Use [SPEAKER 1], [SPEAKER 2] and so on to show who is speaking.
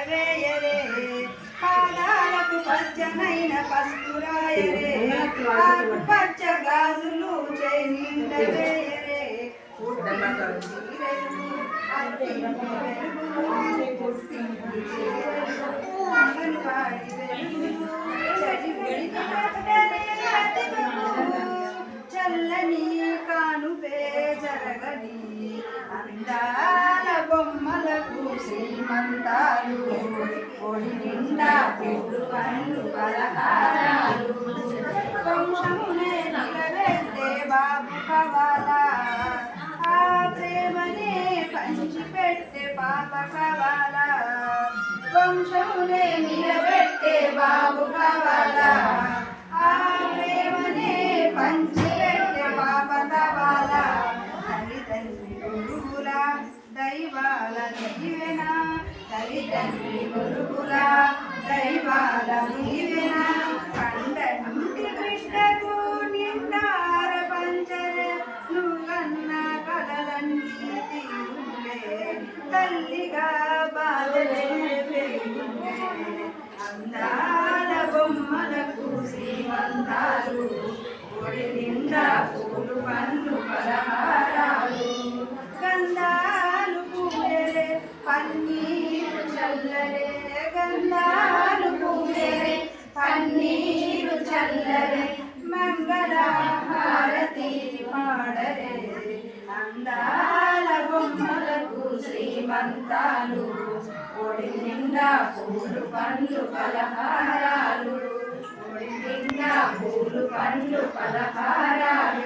[SPEAKER 1] వేయరే పాదాలకు పచ్చనైన పసుపురాయరే పచ్చ గాజులు చెంద వేయరే చల్లని కానుపే జరగని అందాల బొమ్మలకు శ్రీమంతాలు ఒడి నిండా పూలు పండ్లు పలహారాలు వంశమునే నిలబెట్టే బాబు కవాలా ఆ ప్రేమనే పంచిపెట్టే పాప కవాలా వంశమునే నిలబెట్టే బాబు కవాలా ఆ ప్రేమనే పంచిపెట్టే పాప కవాలా తల్లిదండ్రి గురువుల దైవాల నీవెనా తల్లిదండ్రి గురువుల దైవాల నీవెనా కండంటి బిడ్డకు నిండార పంచరే నువ్వన్న కలలన్నీ తీరులే తల్లిగా బాధలే పెరుగులే అందాల బొమ్మలకు శ్రీమంతాలు ఒడి నిండా పూలు పండ్లు పలహారాలు గంధాలు పూలే పన్నీరు చల్లరే గంధాలు పూలే పన్నీరు చల్లరే మంగళ హారతి పాడరే అందాల బొమ్మలకు శ్రీమంతాలు ఒడి నిండా పూలు పండ్లు పలహారాలు ఒడి నిండా పూలు పండ్లు పలహారాలు